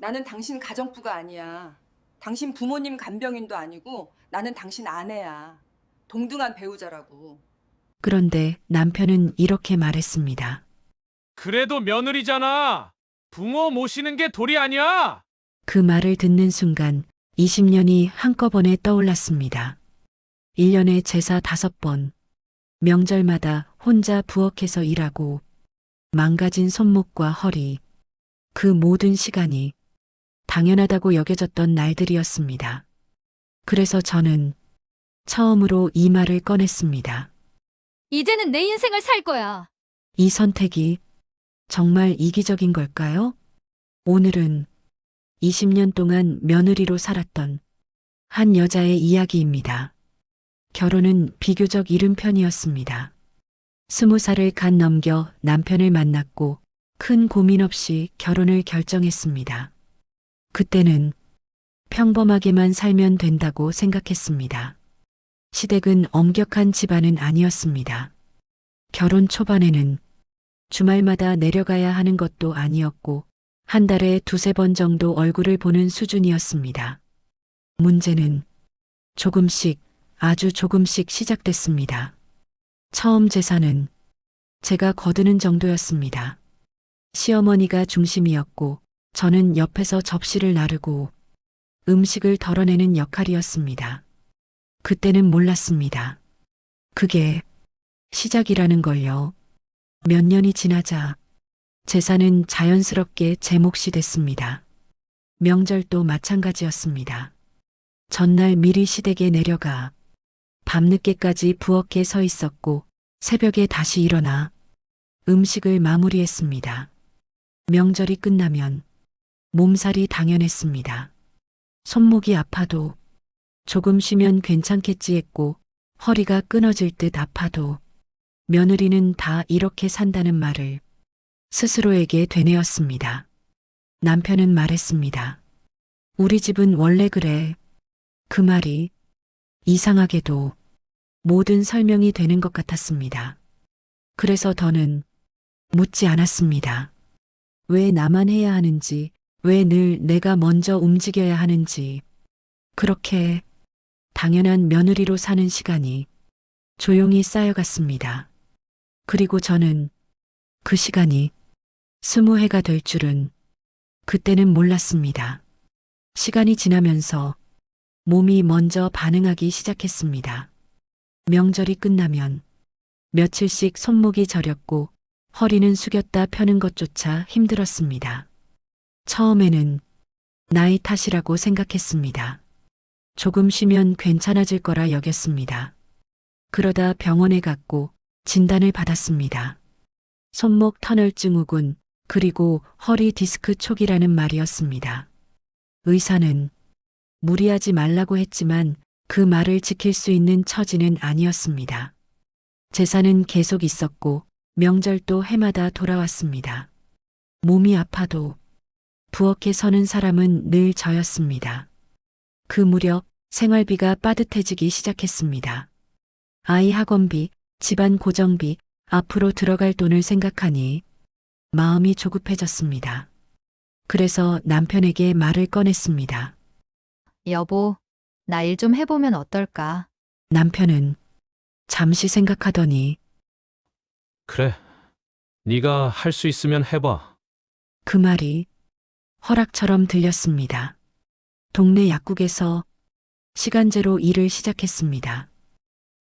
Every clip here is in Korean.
나는 당신 가정부가 아니야. 당신 부모님 간병인도 아니고 나는 당신 아내야. 동등한 배우자라고. 그런데 남편은 이렇게 말했습니다. 그래도 며느리잖아. 부모 모시는 게 도리 아니야. 그 말을 듣는 순간 20년이 한꺼번에 떠올랐습니다. 1년에 제사 5번, 명절마다 혼자 부엌에서 일하고 망가진 손목과 허리, 그 모든 시간이 당연하다고 여겨졌던 날들이었습니다. 그래서 저는 처음으로 이 말을 꺼냈습니다. 이제는 내 인생을 살 거야. 이 선택이 정말 이기적인 걸까요? 오늘은 20년 동안 며느리로 살았던 한 여자의 이야기입니다. 결혼은 비교적 이른 편이었습니다. 20살을 갓 넘겨 남편을 만났고 큰 고민 없이 결혼을 결정했습니다. 그때는 평범하게만 살면 된다고 생각했습니다. 시댁은 엄격한 집안은 아니었습니다. 결혼 초반에는 주말마다 내려가야 하는 것도 아니었고 한 달에 2~3번 정도 얼굴을 보는 수준이었습니다. 문제는 조금씩, 아주 조금씩 시작됐습니다. 처음 제사는 제가 거두는 정도였습니다. 시어머니가 중심이었고 저는 옆에서 접시를 나르고 음식을 덜어내는 역할이었습니다. 그때는 몰랐습니다. 그게 시작이라는 걸요. 몇 년이 지나자 제사는 자연스럽게 제 몫이 됐습니다. 명절도 마찬가지였습니다. 전날 미리 시댁에 내려가 밤늦게까지 부엌에 서 있었고 새벽에 다시 일어나 음식을 마무리했습니다. 명절이 끝나면 몸살이 당연했습니다. 손목이 아파도 조금 쉬면 괜찮겠지 했고 허리가 끊어질 듯 아파도 며느리는 다 이렇게 산다는 말을 스스로에게 되뇌었습니다. 남편은 말했습니다. 우리 집은 원래 그래. 그 말이 이상하게도 모든 설명이 되는 것 같았습니다. 그래서 더는 묻지 않았습니다. 왜 나만 해야 하는지, 왜 늘 내가 먼저 움직여야 하는지, 그렇게 당연한 며느리로 사는 시간이 조용히 쌓여갔습니다. 그리고 저는 그 시간이 20해가 될 줄은 그때는 몰랐습니다. 시간이 지나면서 몸이 먼저 반응하기 시작했습니다. 명절이 끝나면 며칠씩 손목이 저렸고 허리는 숙였다 펴는 것조차 힘들었습니다. 처음에는 나이 탓이라고 생각했습니다. 조금 쉬면 괜찮아질 거라 여겼습니다. 그러다 병원에 갔고 진단을 받았습니다. 손목 터널 증후군 그리고 허리 디스크 초기라는 말이었습니다. 의사는 무리하지 말라고 했지만 그 말을 지킬 수 있는 처지는 아니었습니다. 제사는 계속 있었고 명절도 해마다 돌아왔습니다. 몸이 아파도 부엌에 서는 사람은 늘 저였습니다. 그 무렵 생활비가 빠듯해지기 시작했습니다. 아이 학원비, 집안 고정비, 앞으로 들어갈 돈을 생각하니 마음이 조급해졌습니다. 그래서 남편에게 말을 꺼냈습니다. 여보, 나 일 좀 해보면 어떨까? 남편은 잠시 생각하더니 그래. 네가 할 수 있으면 해봐. 그 말이 허락처럼 들렸습니다. 동네 약국에서 시간제로 일을 시작했습니다.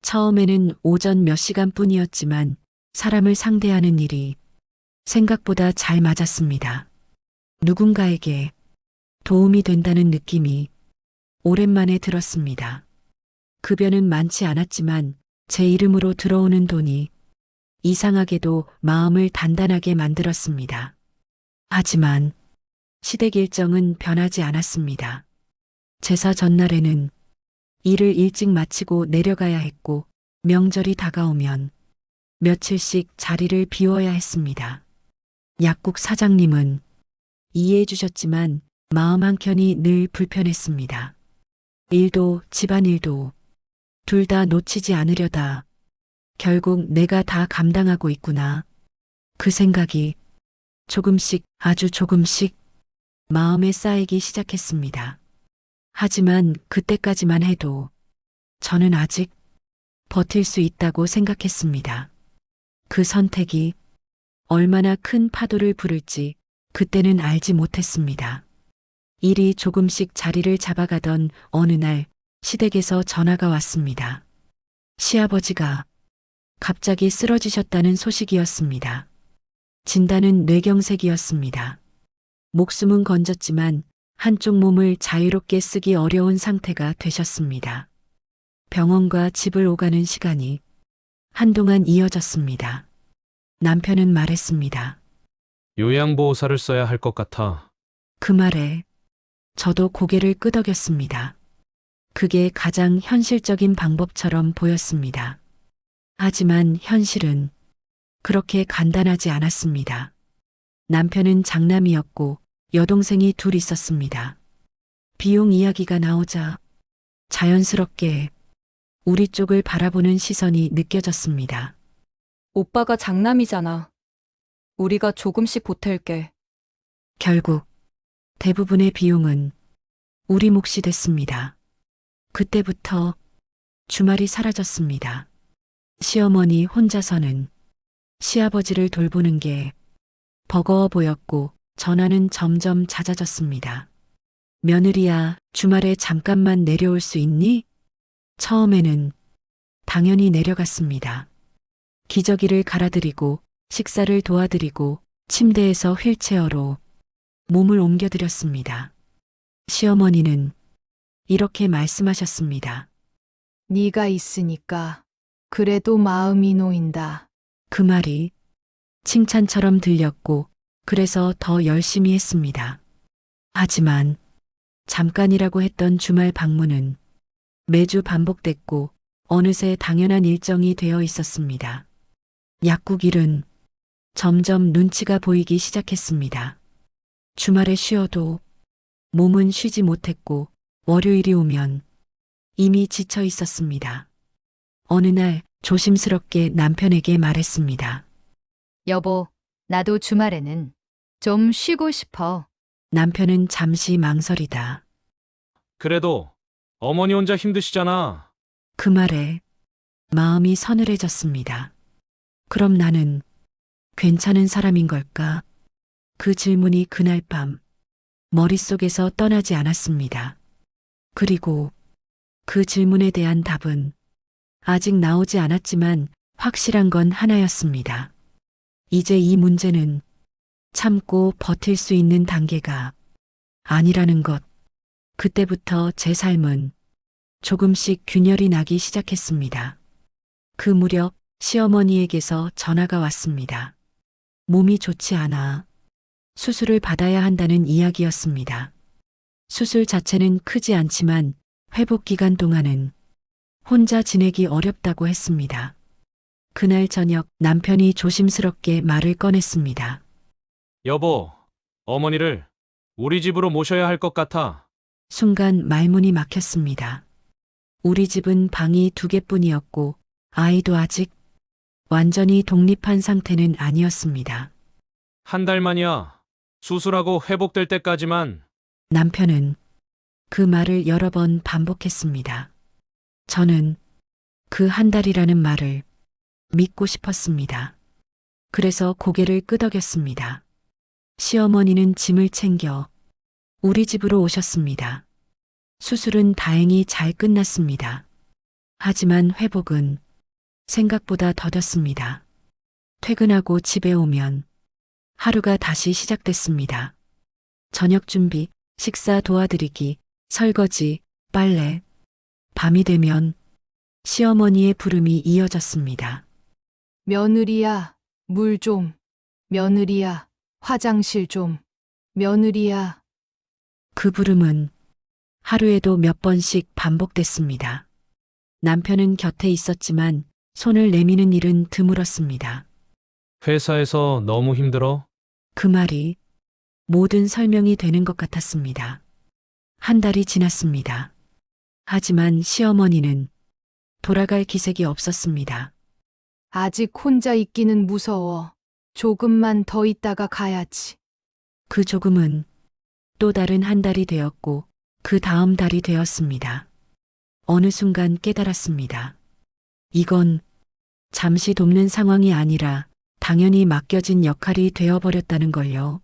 처음에는 오전 몇 시간뿐이었지만 사람을 상대하는 일이 생각보다 잘 맞았습니다. 누군가에게 도움이 된다는 느낌이 오랜만에 들었습니다. 급여는 많지 않았지만 제 이름으로 들어오는 돈이 이상하게도 마음을 단단하게 만들었습니다. 하지만 시댁 일정은 변하지 않았습니다. 제사 전날에는 일을 일찍 마치고 내려가야 했고 명절이 다가오면 며칠씩 자리를 비워야 했습니다. 약국 사장님은 이해해 주셨지만 마음 한켠이 늘 불편했습니다. 일도 집안일도 둘 다 놓치지 않으려다 결국 내가 다 감당하고 있구나. 그 생각이 조금씩 아주 조금씩 마음에 쌓이기 시작했습니다. 하지만 그때까지만 해도 저는 아직 버틸 수 있다고 생각했습니다. 그 선택이 얼마나 큰 파도를 부를지 그때는 알지 못했습니다. 일이 조금씩 자리를 잡아가던 어느 날 시댁에서 전화가 왔습니다. 시아버지가 갑자기 쓰러지셨다는 소식이었습니다. 진단은 뇌경색이었습니다. 목숨은 건졌지만 한쪽 몸을 자유롭게 쓰기 어려운 상태가 되셨습니다. 병원과 집을 오가는 시간이 한동안 이어졌습니다. 남편은 말했습니다. 요양보호사를 써야 할 것 같아. 그 말에 저도 고개를 끄덕였습니다. 그게 가장 현실적인 방법처럼 보였습니다. 하지만 현실은 그렇게 간단하지 않았습니다. 남편은 장남이었고 여동생이 둘 있었습니다. 비용 이야기가 나오자 자연스럽게 우리 쪽을 바라보는 시선이 느껴졌습니다. 오빠가 장남이잖아. 우리가 조금씩 보탤게. 결국 대부분의 비용은 우리 몫이 됐습니다. 그때부터 주말이 사라졌습니다. 시어머니 혼자서는 시아버지를 돌보는 게 버거워 보였고 전화는 점점 잦아졌습니다. 며느리야, 주말에 잠깐만 내려올 수 있니? 처음에는 당연히 내려갔습니다. 기저귀를 갈아드리고 식사를 도와드리고 침대에서 휠체어로 몸을 옮겨드렸습니다. 시어머니는 이렇게 말씀하셨습니다. 네가 있으니까 그래도 마음이 놓인다. 그 말이 칭찬처럼 들렸고 그래서 더 열심히 했습니다. 하지만 잠깐이라고 했던 주말 방문은 매주 반복됐고 어느새 당연한 일정이 되어 있었습니다. 약국 일은 점점 눈치가 보이기 시작했습니다. 주말에 쉬어도 몸은 쉬지 못했고 월요일이 오면 이미 지쳐 있었습니다. 어느 날 조심스럽게 남편에게 말했습니다. 여보, 나도 주말에는 좀 쉬고 싶어. 남편은 잠시 망설이다. 그래도 어머니 혼자 힘드시잖아. 그 말에 마음이 서늘해졌습니다. 그럼 나는 괜찮은 사람인 걸까? 그 질문이 그날 밤 머릿속에서 떠나지 않았습니다. 그리고 그 질문에 대한 답은 아직 나오지 않았지만 확실한 건 하나였습니다. 이제 이 문제는 참고 버틸 수 있는 단계가 아니라는 것. 그때부터 제 삶은 조금씩 균열이 나기 시작했습니다. 그 무렵 시어머니에게서 전화가 왔습니다. 몸이 좋지 않아 수술을 받아야 한다는 이야기였습니다. 수술 자체는 크지 않지만 회복 기간 동안은 혼자 지내기 어렵다고 했습니다. 그날 저녁 남편이 조심스럽게 말을 꺼냈습니다. 여보, 어머니를 우리 집으로 모셔야 할 것 같아. 순간 말문이 막혔습니다. 우리 집은 방이 2개뿐이었고 아이도 아직 완전히 독립한 상태는 아니었습니다. 한 달 만이야. 수술하고 회복될 때까지만. 남편은 그 말을 여러 번 반복했습니다. 저는 그 한 달이라는 말을 믿고 싶었습니다. 그래서 고개를 끄덕였습니다. 시어머니는 짐을 챙겨 우리 집으로 오셨습니다. 수술은 다행히 잘 끝났습니다. 하지만 회복은 생각보다 더뎠습니다. 퇴근하고 집에 오면 하루가 다시 시작됐습니다. 저녁 준비, 식사 도와드리기, 설거지, 빨래. 밤이 되면 시어머니의 부름이 이어졌습니다. 며느리야, 물 좀. 며느리야, 화장실 좀. 며느리야. 그 부름은 하루에도 몇 번씩 반복됐습니다. 남편은 곁에 있었지만 손을 내미는 일은 드물었습니다. 회사에서 너무 힘들어? 그 말이 모든 설명이 되는 것 같았습니다. 한 달이 지났습니다. 하지만 시어머니는 돌아갈 기색이 없었습니다. 아직 혼자 있기는 무서워. 조금만 더 있다가 가야지. 그 조금은 또 다른 한 달이 되었고 그 다음 달이 되었습니다. 어느 순간 깨달았습니다. 이건 잠시 돕는 상황이 아니라 당연히 맡겨진 역할이 되어버렸다는 걸요.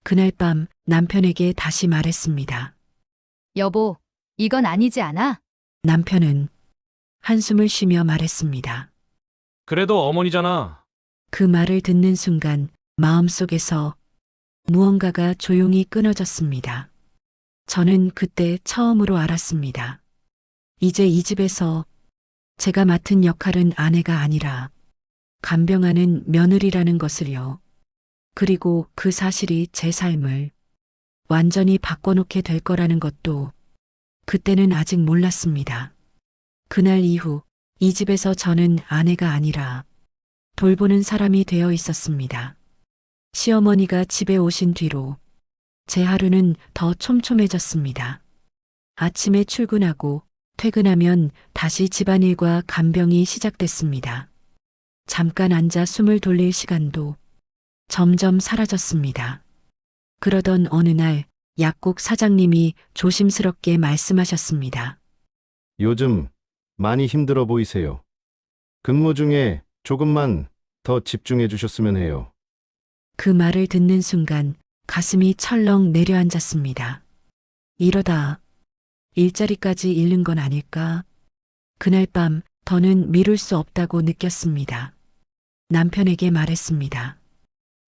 그날 밤 남편에게 다시 말했습니다. 여보, 이건 아니지 않아? 남편은 한숨을 쉬며 말했습니다. 그래도 어머니잖아. 그 말을 듣는 순간 마음속에서 무언가가 조용히 끊어졌습니다. 저는 그때 처음으로 알았습니다. 이제 이 집에서 제가 맡은 역할은 아내가 아니라 간병하는 며느리라는 것을요. 그리고 그 사실이 제 삶을 완전히 바꿔놓게 될 거라는 것도 그때는 아직 몰랐습니다. 그날 이후 이 집에서 저는 아내가 아니라 돌보는 사람이 되어 있었습니다. 시어머니가 집에 오신 뒤로 제 하루는 더 촘촘해졌습니다. 아침에 출근하고 퇴근하면 다시 집안일과 간병이 시작됐습니다. 잠깐 앉아 숨을 돌릴 시간도 점점 사라졌습니다. 그러던 어느 날 약국 사장님이 조심스럽게 말씀하셨습니다. 요즘 많이 힘들어 보이세요. 근무 중에 조금만 더 집중해 주셨으면 해요. 그 말을 듣는 순간 가슴이 철렁 내려앉았습니다. 이러다 일자리까지 잃는 건 아닐까? 그날 밤 더는 미룰 수 없다고 느꼈습니다. 남편에게 말했습니다.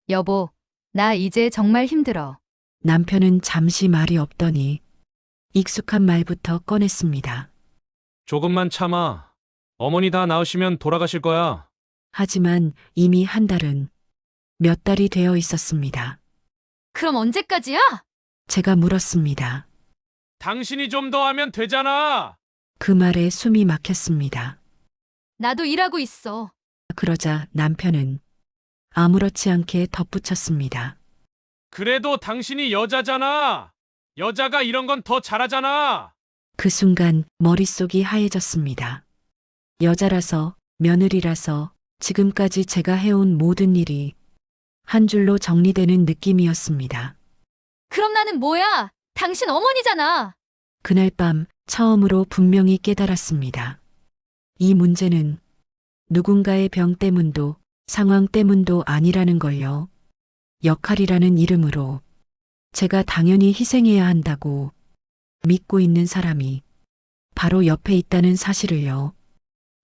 여보, 나 이제 정말 힘들어. 남편은 잠시 말이 없더니 익숙한 말부터 꺼냈습니다. 조금만 참아. 어머니 다 나으시면 돌아가실 거야. 하지만 이미 한 달은 몇 달이 되어 있었습니다. 그럼 언제까지야? 제가 물었습니다. 당신이 좀 더 하면 되잖아. 그 말에 숨이 막혔습니다. 나도 일하고 있어. 그러자 남편은 아무렇지 않게 덧붙였습니다. 그래도 당신이 여자잖아. 여자가 이런 건 더 잘하잖아. 그 순간 머릿속이 하얘졌습니다. 여자라서, 며느리라서 지금까지 제가 해온 모든 일이 한 줄로 정리되는 느낌이었습니다. 그럼 나는 뭐야? 당신 어머니잖아. 그날 밤 처음으로 분명히 깨달았습니다. 이 문제는 누군가의 병 때문도 상황 때문도 아니라는 걸요. 역할이라는 이름으로 제가 당연히 희생해야 한다고 믿고 있는 사람이 바로 옆에 있다는 사실을요.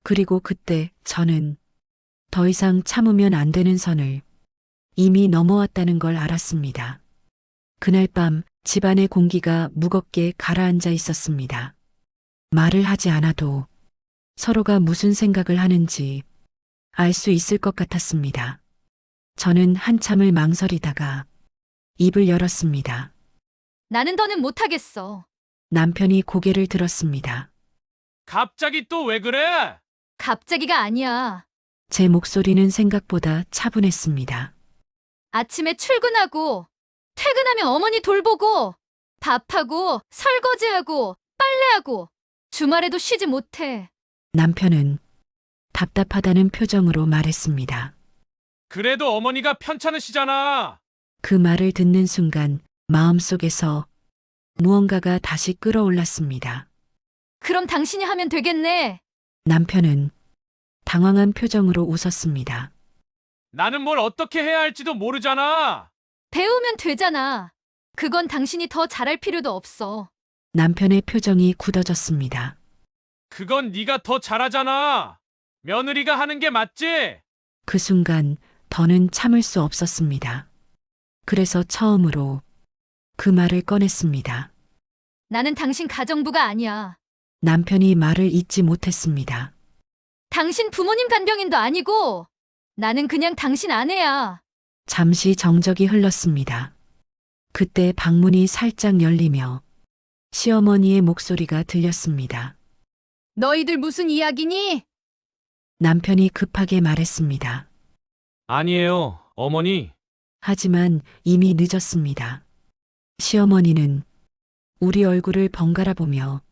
그리고 그때 저는 더 이상 참으면 안 되는 선을 이미 넘어왔다는 걸 알았습니다. 그날 밤 집안의 공기가 무겁게 가라앉아 있었습니다. 말을 하지 않아도 서로가 무슨 생각을 하는지 알 수 있을 것 같았습니다. 저는 한참을 망설이다가 입을 열었습니다. 나는 더는 못하겠어. 남편이 고개를 들었습니다. 갑자기 또 왜 그래? 갑자기가 아니야. 제 목소리는 생각보다 차분했습니다. 아침에 출근하고 퇴근하면 어머니 돌보고 밥하고 설거지하고 빨래하고 주말에도 쉬지 못해. 남편은 답답하다는 표정으로 말했습니다. 그래도 어머니가 편찮으시잖아. 그 말을 듣는 순간 마음속에서 무언가가 다시 끌어올랐습니다. 그럼 당신이 하면 되겠네. 남편은 당황한 표정으로 웃었습니다. 나는 뭘 어떻게 해야 할지도 모르잖아. 배우면 되잖아. 그건 당신이 더 잘할 필요도 없어. 남편의 표정이 굳어졌습니다. 그건 네가 더 잘하잖아. 며느리가 하는 게 맞지? 그 순간 더는 참을 수 없었습니다. 그래서 처음으로 그 말을 꺼냈습니다. 나는 당신 가정부가 아니야. 남편이 말을 잇지 못했습니다. 당신 부모님 간병인도 아니고 나는 그냥 당신 아내야. 잠시 정적이 흘렀습니다. 그때 방문이 살짝 열리며 시어머니의 목소리가 들렸습니다. 너희들 무슨 이야기니? 남편이 급하게 말했습니다. 아니에요, 어머니. 하지만 이미 늦었습니다. 시어머니는 우리 얼굴을 번갈아 보며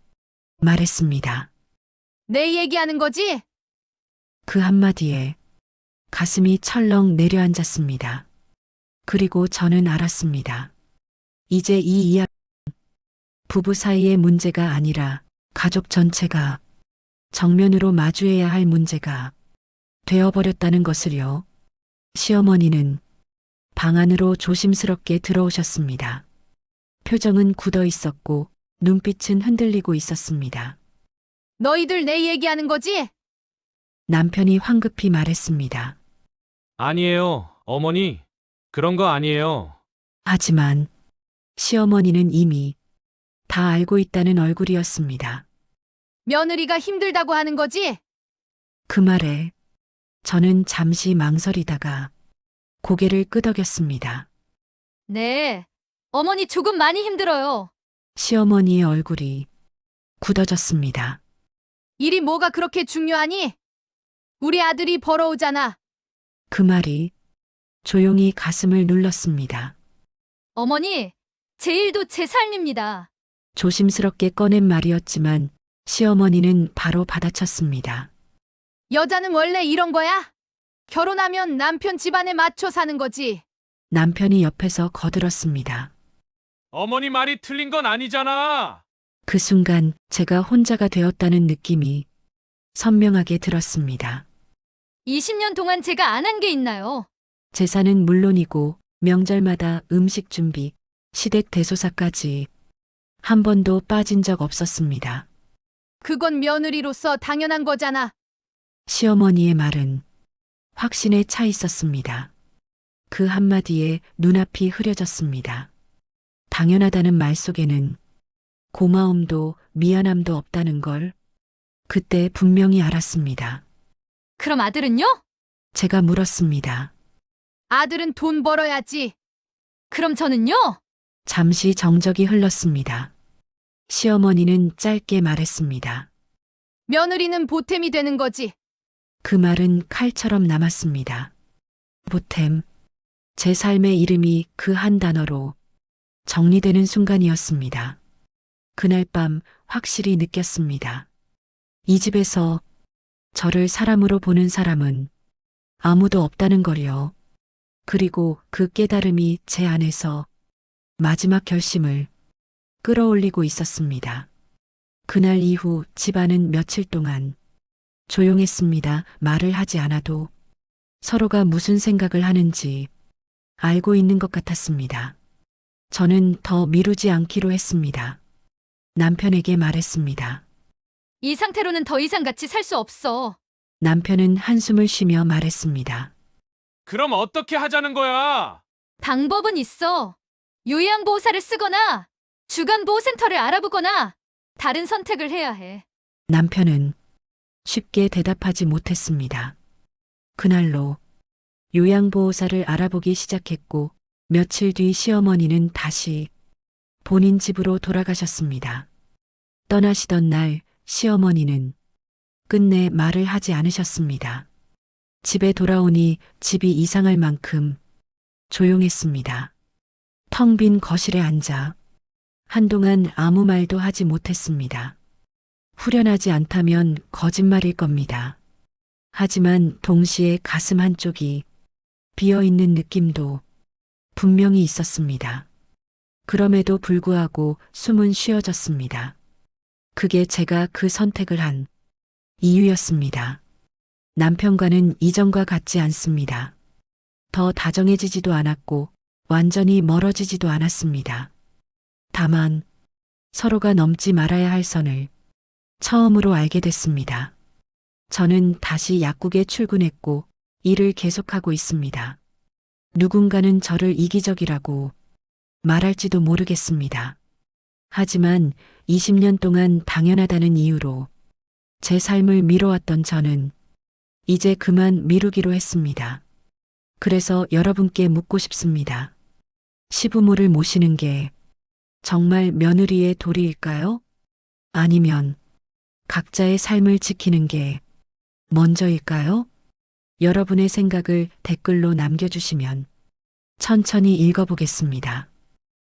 말했습니다. 내 얘기하는 거지? 그 한마디에 가슴이 철렁 내려앉았습니다. 그리고 저는 알았습니다. 이제 이 이야기 부부 사이의 문제가 아니라 가족 전체가 정면으로 마주해야 할 문제가 되어버렸다는 것을요. 시어머니는 방 안으로 조심스럽게 들어오셨습니다. 표정은 굳어 있었고 눈빛은 흔들리고 있었습니다. 너희들 내 얘기하는 거지? 남편이 황급히 말했습니다. 아니에요, 어머니. 그런 거 아니에요. 하지만 시어머니는 이미 다 알고 있다는 얼굴이었습니다. 며느리가 힘들다고 하는 거지? 그 말에 저는 잠시 망설이다가 고개를 끄덕였습니다. 네. 어머니 조금 많이 힘들어요. 시어머니의 얼굴이 굳어졌습니다. 일이 뭐가 그렇게 중요하니? 우리 아들이 벌어오잖아. 그 말이 조용히 가슴을 눌렀습니다. 어머니, 제 일도 제 삶입니다. 조심스럽게 꺼낸 말이었지만 시어머니는 바로 받아쳤습니다. 여자는 원래 이런 거야? 결혼하면 남편 집안에 맞춰 사는 거지. 남편이 옆에서 거들었습니다. 어머니 말이 틀린 건 아니잖아. 그 순간 제가 혼자가 되었다는 느낌이 선명하게 들었습니다. 20년 동안 제가 안 한 게 있나요? 제사는 물론이고 명절마다 음식 준비, 시댁 대소사까지 한 번도 빠진 적 없었습니다. 그건 며느리로서 당연한 거잖아. 시어머니의 말은 확신에 차 있었습니다. 그 한마디에 눈앞이 흐려졌습니다. 당연하다는 말 속에는 고마움도 미안함도 없다는 걸 그때 분명히 알았습니다. 그럼 아들은요? 제가 물었습니다. 아들은 돈 벌어야지. 그럼 저는요? 잠시 정적이 흘렀습니다. 시어머니는 짧게 말했습니다. 며느리는 보탬이 되는 거지. 그 말은 칼처럼 남았습니다. 보탬, 제 삶의 이름이 그 한 단어로 정리되는 순간이었습니다. 그날 밤 확실히 느꼈습니다. 이 집에서 저를 사람으로 보는 사람은 아무도 없다는 걸요. 그리고 그 깨달음이 제 안에서 마지막 결심을 끌어올리고 있었습니다. 그날 이후 집안은 며칠 동안 조용했습니다. 말을 하지 않아도 서로가 무슨 생각을 하는지 알고 있는 것 같았습니다. 저는 더 미루지 않기로 했습니다. 남편에게 말했습니다. 이 상태로는 더 이상 같이 살 수 없어. 남편은 한숨을 쉬며 말했습니다. 그럼 어떻게 하자는 거야? 방법은 있어. 요양보호사를 쓰거나 주간보호센터를 알아보거나 다른 선택을 해야 해. 남편은 쉽게 대답하지 못했습니다. 그날로 요양보호사를 알아보기 시작했고 며칠 뒤 시어머니는 다시 본인 집으로 돌아가셨습니다. 떠나시던 날 시어머니는 끝내 말을 하지 않으셨습니다. 집에 돌아오니 집이 이상할 만큼 조용했습니다. 텅 빈 거실에 앉아 한동안 아무 말도 하지 못했습니다. 후련하지 않다면 거짓말일 겁니다. 하지만 동시에 가슴 한쪽이 비어있는 느낌도 분명히 있었습니다. 그럼에도 불구하고 숨은 쉬어졌습니다. 그게 제가 그 선택을 한 이유였습니다. 남편과는 이전과 같지 않습니다. 더 다정해지지도 않았고 완전히 멀어지지도 않았습니다. 다만 서로가 넘지 말아야 할 선을 처음으로 알게 됐습니다. 저는 다시 약국에 출근했고 일을 계속하고 있습니다. 누군가는 저를 이기적이라고 말할지도 모르겠습니다. 하지만 20년 동안 당연하다는 이유로 제 삶을 미뤄왔던 저는 이제 그만 미루기로 했습니다. 그래서 여러분께 묻고 싶습니다. 시부모를 모시는 게 정말 며느리의 도리일까요? 아니면 각자의 삶을 지키는 게 먼저일까요? 여러분의 생각을 댓글로 남겨주시면 천천히 읽어보겠습니다.